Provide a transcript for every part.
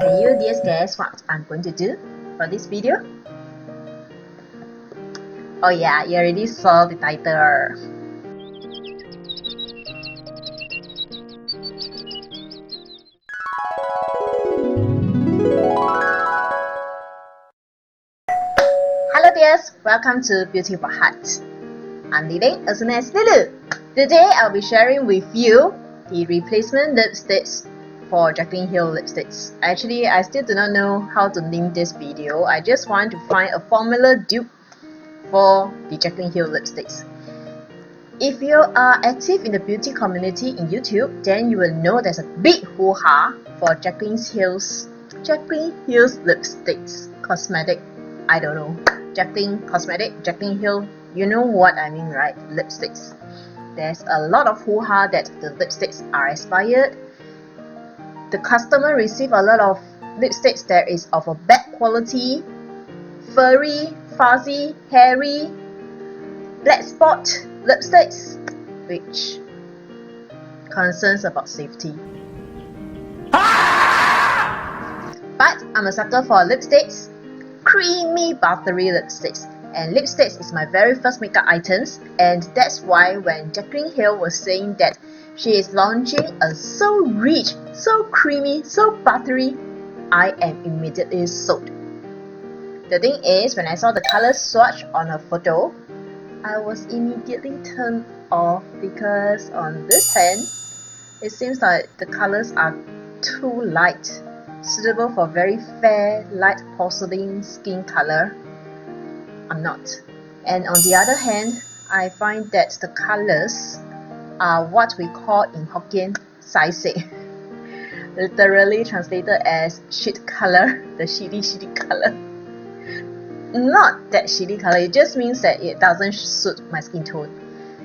Can you guess what I'm going to do for this video? Oh yeah, you already saw the title. Hello dears, welcome to Beauty for Heart. I'm Leng, also known as Lulu. Today I'll be sharing with you the replacement lipsticks for Jaclyn Hill lipsticks. Actually, I still do not know how to name this video. I just want to find a formula dupe for the Jaclyn Hill lipsticks. If you are active in the beauty community in YouTube, then you will know there's a big hoo-ha for Jaclyn Hill's lipsticks. Cosmetic, I don't know. Jaclyn Cosmetic, Jaclyn Hill, you know what I mean, right? Lipsticks. There's a lot of hoo-ha that the lipsticks are expired. The customer receive a lot of lipsticks that is of a bad quality, furry, fuzzy, hairy, black spot lipsticks, which concerns about safety. But I'm a sucker for lipsticks, creamy buttery lipsticks. And lipsticks is my very first makeup items, and that's why when Jaclyn Hill was saying that she is launching a so rich, so creamy, so buttery, I am immediately sold. The thing is, when I saw the color swatch on her photo, I was immediately turned off because on this hand, it seems like the colors are too light, suitable for very fair, light porcelain skin color. I'm not. And on the other hand, I find that the colors are what we call in Hokkien sai se, literally translated as shit color, the shitty color. Not that shitty color, it just means that it doesn't suit my skin tone.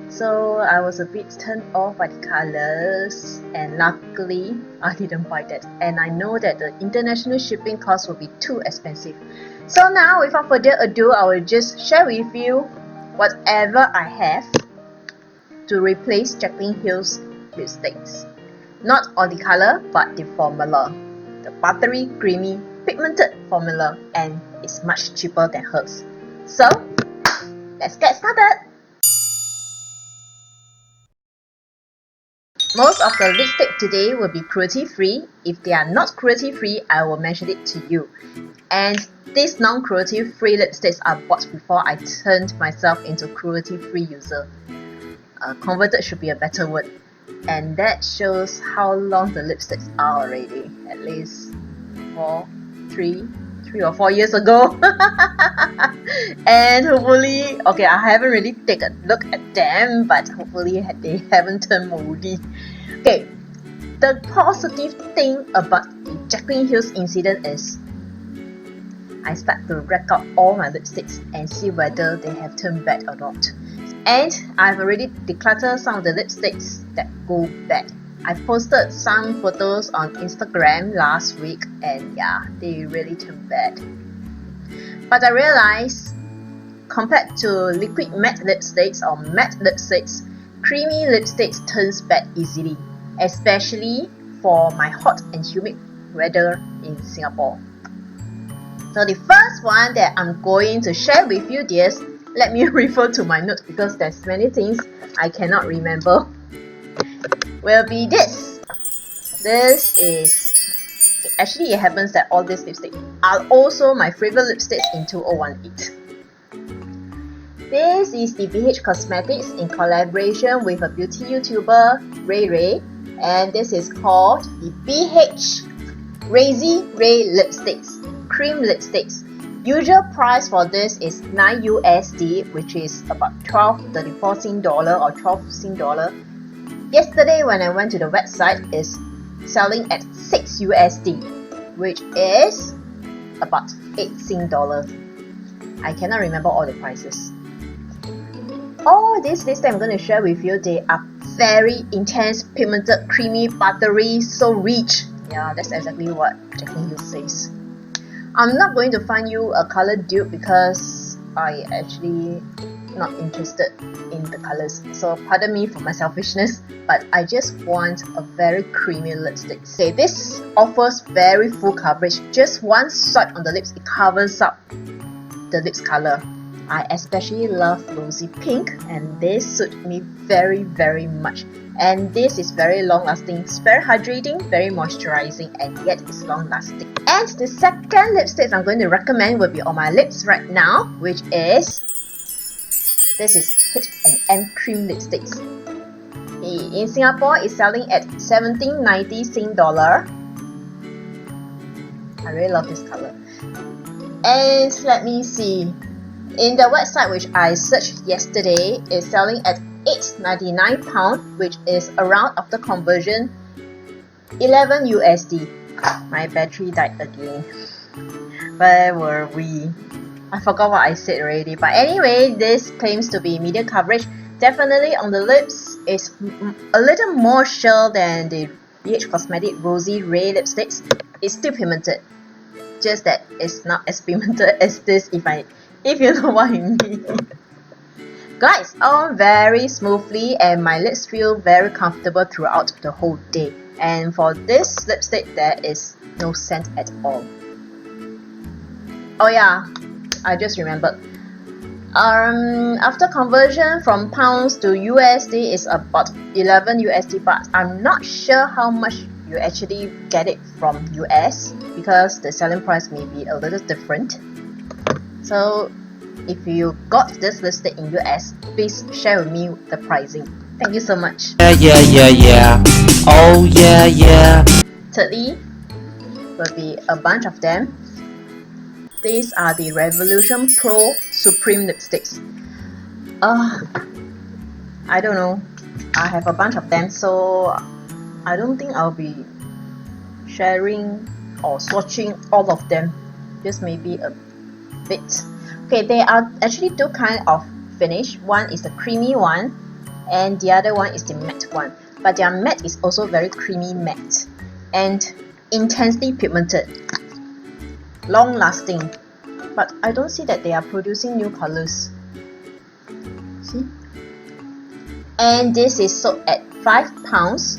So I was a bit turned off by the colors, and luckily I didn't buy that. And I know that the international shipping cost will be too expensive. So now, without further ado, I will just share with you whatever I have to replace Jaclyn Hill's lipsticks. Not on the color, but the formula. The buttery, creamy, pigmented formula, and it's much cheaper than hers. So, let's get started! Most of the lipstick today will be cruelty-free. If they are not cruelty-free, I will mention it to you. And these non-cruelty-free lipsticks are bought before I turned myself into cruelty-free user. Converted should be a better word. And that shows how long the lipsticks are already. At least 3 or 4 years ago. And hopefully, okay, I haven't really taken a look at them, but hopefully they haven't turned moldy. Okay, the positive thing about the Jaclyn Hill's incident is I start to rack up all my lipsticks and see whether they have turned bad or not. And I've already decluttered some of the lipsticks that go bad. I posted some photos on Instagram last week, and yeah, they really turned bad. But I realized, compared to liquid matte lipsticks or matte lipsticks, creamy lipsticks turns bad easily, especially for my hot and humid weather in Singapore. So the first one that I'm going to share with you, dears, let me refer to my notes because there's many things I cannot remember, will be this. This is, actually it happens that all these lipsticks are also my favorite lipsticks in 2018. This is the BH Cosmetics in collaboration with a beauty YouTuber, Ray, and this is called the BH Razy Ray Lipsticks, Cream Lipsticks. Usual price for this is $9 USD, which is about 12.34 Sing dollar or 12 Sing dollar. Yesterday when I went to the website, it's selling at 6 USD, which is about 8 Sing dollars. I cannot remember all the prices. All these lipsticks I'm going to share with you, they are very intense, pigmented, creamy, buttery, so rich. Yeah, that's exactly what Jaclyn Hill says. I'm not going to find you a color dupe because I actually not interested in the colors. So pardon me for my selfishness, but I just want a very creamy lipstick. Okay, this offers very full coverage. Just one swipe on the lips, it covers up the lips color. I especially love rosy pink, and this suits me very much. And this is very long lasting. It's very hydrating, very moisturizing, and yet it's long lasting. And the second lipstick I'm going to recommend will be on my lips right now, which is this is H&M cream lipsticks. In Singapore, it's selling at 17.90 Sing dollar. I really love this color. And let me see. In the website which I searched yesterday, it's selling at £8.99, which is around, after conversion, 11 USD. My battery died again. Where were we? I forgot what I said already. But anyway, this claims to be medium coverage. Definitely on the lips, it's a little more sheer than the BH Cosmetic Rosy Ray lipsticks. It's still pigmented, just that it's not as pigmented as this, if you know what I mean. Glides on very smoothly, and my lips feel very comfortable throughout the whole day. And for this lipstick, there is no scent at all. Oh yeah, I just remembered. After conversion from pounds to USD is about 11 USD, but I'm not sure how much you actually get it from US, because the selling price may be a little different. So if you got this lipstick in US, please share with me the pricing. Thank you so much. Yeah. Oh yeah. Thirdly, will be a bunch of them. These are the Revolution Pro Supreme lipsticks. I don't know. I have a bunch of them, so I don't think I'll be sharing or swatching all of them. Just maybe a bit. Okay, there are actually two kinds of finish. One is the creamy one, and the other one is the matte one. But their matte is also very creamy matte and intensely pigmented, long lasting. But I don't see that they are producing new colors. See? And this is sold at £5,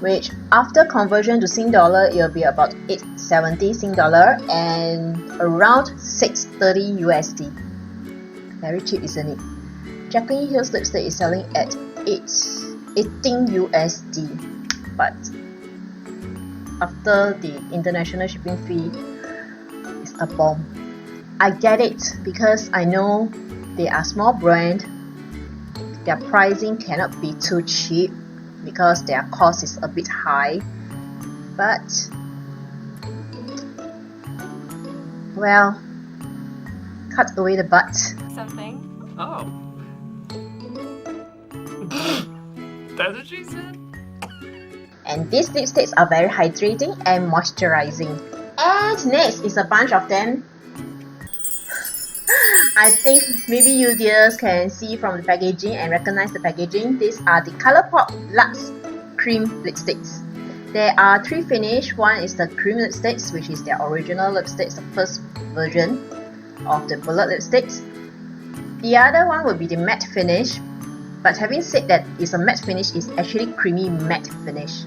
which after conversion to Sing dollar, it will be about 8.70 Sing dollar and around 6.30 USD. Very cheap, isn't it? Jaclyn Hill's lipstick is selling at 18 USD, but after the international shipping fee, it's a bomb. I get it, because I know they are small brand. Their pricing cannot be too cheap because their cost is a bit high, but well, cut away the butt. Something. Oh. That's what she said? And these lipsticks are very hydrating and moisturizing. And next is a bunch of them. I think maybe you dears can see from the packaging and recognize the packaging. These are the Colourpop Luxe Cream Lipsticks. There are three finishes. One is the cream lipsticks, which is their original lipsticks, the first version of the bullet lipsticks. The other one will be the matte finish, but having said that it's a matte finish, it's actually creamy matte finish.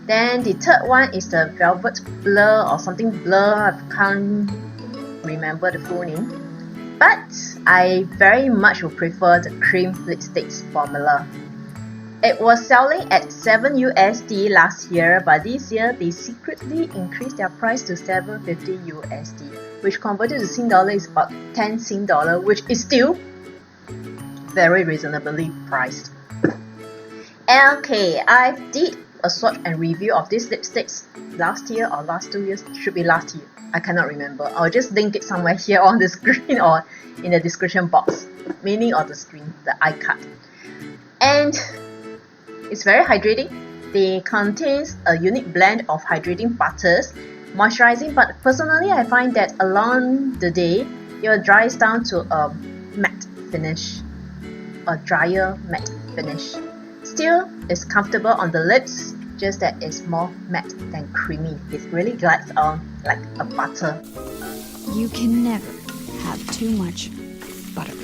Then the third one is the Velvet Blur or something blur, I can't remember the full name. But I very much would prefer the cream lipsticks formula. It was selling at 7 USD last year, but this year they secretly increased their price to 7.50 USD, which converted to Sing dollar is about 10 Sing dollar, which is still very reasonably priced. Okay, I did a swatch and review of these lipsticks last year or last 2 years. It should be last year. I cannot remember. I'll just link it somewhere here on the screen or in the description box, meaning on the screen, the iCard. And it's very hydrating. They contains a unique blend of hydrating butters, moisturizing, but personally I find that along the day it dries down to a matte finish, a drier matte finish. Still, it's comfortable on the lips, just that it's more matte than creamy. It really glides on like a butter. You can never have too much butter.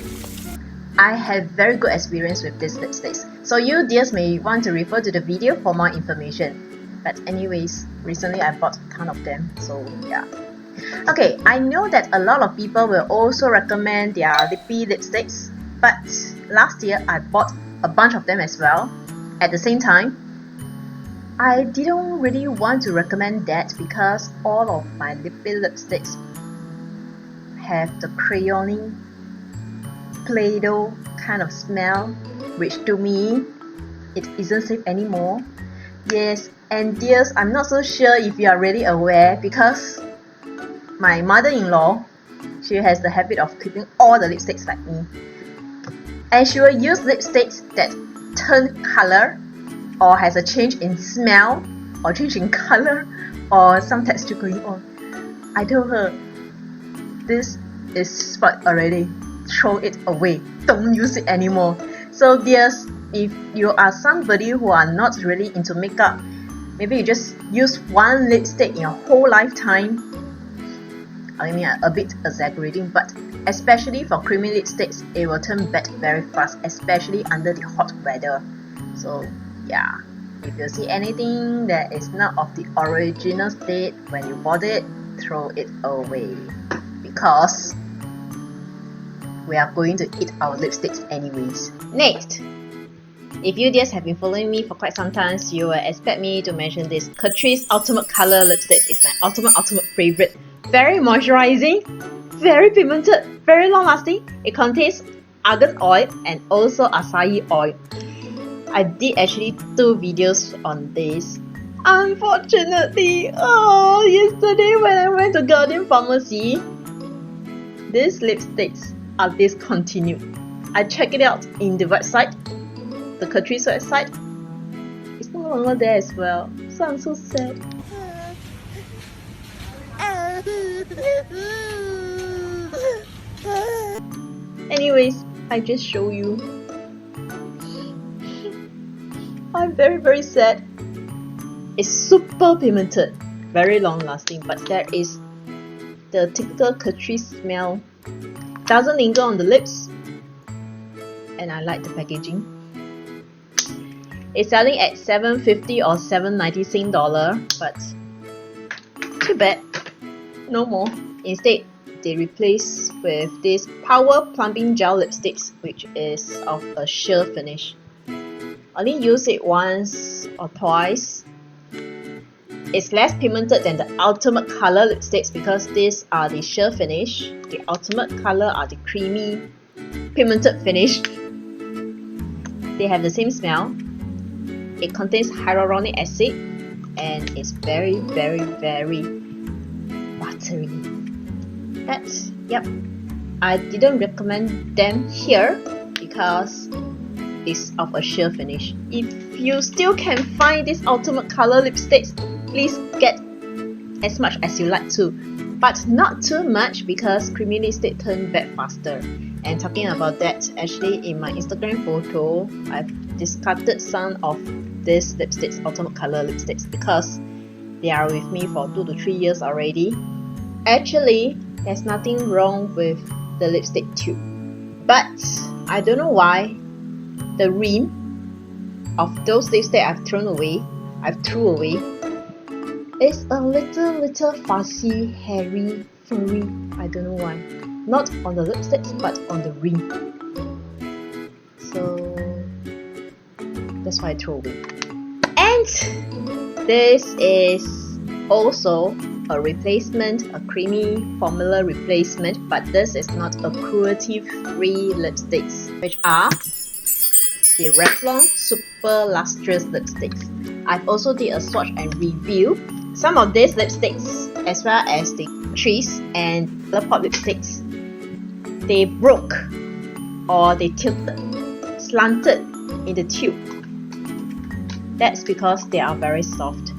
I have very good experience with these lipsticks. So you dears may want to refer to the video for more information. But anyways, recently I bought a ton of them, so yeah. Okay, I know that a lot of people will also recommend their lippy lipsticks, but last year I bought a bunch of them as well. At the same time, I didn't really want to recommend that because all of my lippy lipsticks have the crayony Play-Doh kind of smell, which to me, it isn't safe anymore. Yes, and dears, I'm not so sure if you are really aware because my mother-in-law, she has the habit of keeping all the lipsticks like me. And she will use lipsticks that turn color or has a change in smell or change in color or some texture going on. I told her, this is spoiled already. Throw it away. Don't use it anymore. So dears, if you are somebody who are not really into makeup, maybe you just use one lipstick in your whole lifetime. I mean, a bit exaggerating, but especially for creamy lipsticks, it will turn bad very fast, especially under the hot weather. So yeah, if you see anything that is not of the original state when you bought it, throw it away because we are going to eat our lipsticks anyways. Next, if you dears have been following me for quite some time, you will expect me to mention this Catrice Ultimate Color Lipsticks. It's my ultimate favorite. Very moisturizing, very pigmented, very long lasting. It contains argan oil and also acai oil. I did actually 2 videos on this. Unfortunately, yesterday when I went to Guardian Pharmacy, these lipsticks are discontinued. I checked it out in the website, the Catrice website. It's no longer there as well, so I'm so sad. Anyways, I just show you. I'm very sad. It's super pigmented, very long lasting, but there is the typical Catrice smell. Doesn't linger on the lips, and I like the packaging. It's selling at $7.50 or $7.90 Sing dollar, but too bad, no more. Instead, they replace with this Power Plumping Gel Lipsticks, which is of a sheer finish. I only use it once or twice. It's less pigmented than the Ultimate Color lipsticks because these are the sheer finish. The Ultimate Color are the creamy, pigmented finish. They have the same smell. It contains hyaluronic acid and it's very buttery. That's, yep. I didn't recommend them here because it's of a sheer finish. If you still can find this Ultimate Color lipsticks, please get as much as you like to, but not too much because creamy lipstick turn bad faster. And talking about that, actually in my Instagram photo, I've discarded some of these lipsticks, Ultimate Color lipsticks, because they are with me for 2 to 3 years already. Actually, there's nothing wrong with the lipstick tube, but I don't know why the rim of those lipsticks I've threw away, it's a little fuzzy, hairy, furry. I don't know why. Not on the lipsticks, but on the rim. So that's why I throw away. And this is also a replacement, a creamy formula replacement, but this is not a cruelty-free lipsticks, which are the Revlon Super Lusturous lipsticks. I've also did a swatch and review. Some of these lipsticks, as well as the Catrice and Pop lipsticks, they broke or they tilted, slanted in the tube. That's because they are very soft,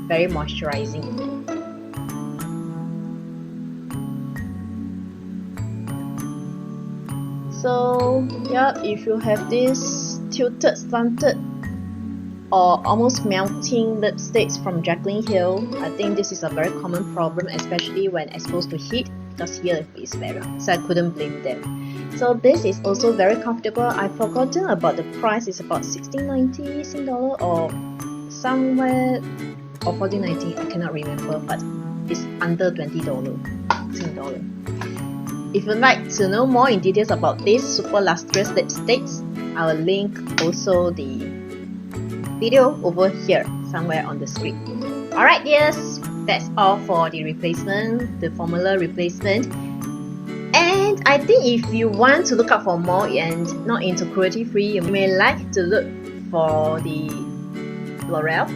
very moisturizing. So yeah, if you have this tilted, slanted or almost melting lipsticks from Jaclyn Hill, I think this is a very common problem, especially when exposed to heat. because here it's very hot, so I couldn't blame them. So this is also very comfortable. I've forgotten about the price. It's about 16.90 Sing dollar or somewhere, or 14.90, I cannot remember, but it's under $20 Sing dollar. If you'd like to know more in details about this super lustrous lipsticks, I will link also the video over here somewhere on the screen. Alright dears, that's all for the replacement, the formula replacement. And I think if you want to look out for more and not into cruelty free, you may like to look for the L'Oreal.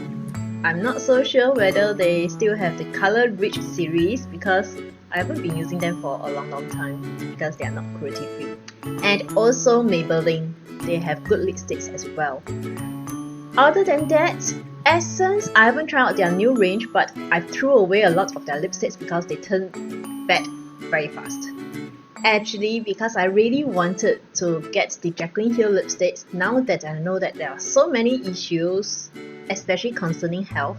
I'm not so sure whether they still have the Color Rich series because I haven't been using them for a long time because they are not cruelty free. And also Maybelline, they have good lipsticks as well. Other than that, Essence, I haven't tried out their new range, but I threw away a lot of their lipsticks because they turn bad very fast. Actually, because I really wanted to get the Jaclyn Hill lipsticks, now that I know that there are so many issues, especially concerning health,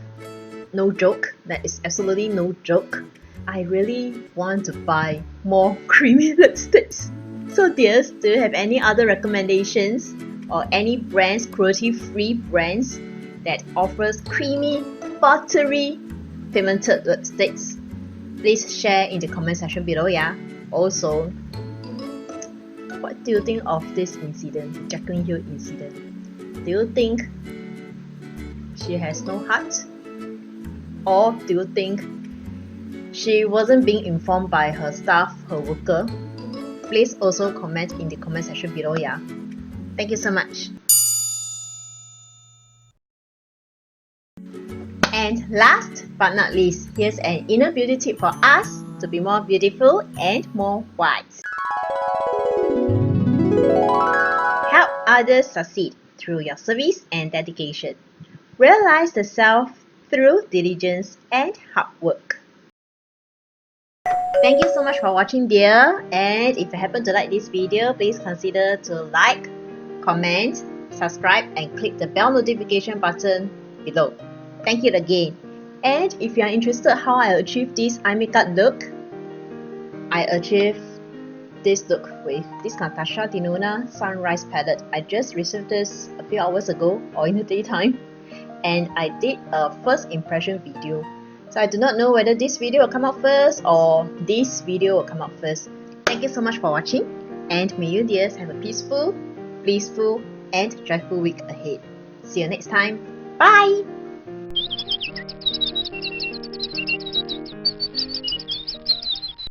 no joke, that is absolutely no joke, I really want to buy more creamy lipsticks. So dears, do you have any other recommendations or any brands, cruelty-free brands that offers creamy, buttery, pigmented lipsticks? Please share in the comment section below, yeah? Also, what do you think of this incident, the Jaclyn Hill incident? Do you think she has no heart? Or do you think she wasn't being informed by her staff, her worker? Please also comment in the comment section below, yeah? Thank you so much. And last but not least, here's an inner beauty tip for us to be more beautiful and more wise. Help others succeed through your service and dedication. Realize the self through diligence and hard work. Thank you so much for watching dear, and if you happen to like this video, please consider to like, comment, subscribe and click the bell notification button below. Thank you again. And if you are interested how I achieved this eye makeup look, I achieved this look with this Natasha Denona Sunrise palette. I just received this a few hours ago or in the daytime, and I did a first impression video. So I do not know whether this video will come out first or this video will come out first. Thank you so much for watching, and may you dears have a peaceful, blissful and joyful week ahead. See you next time. Bye!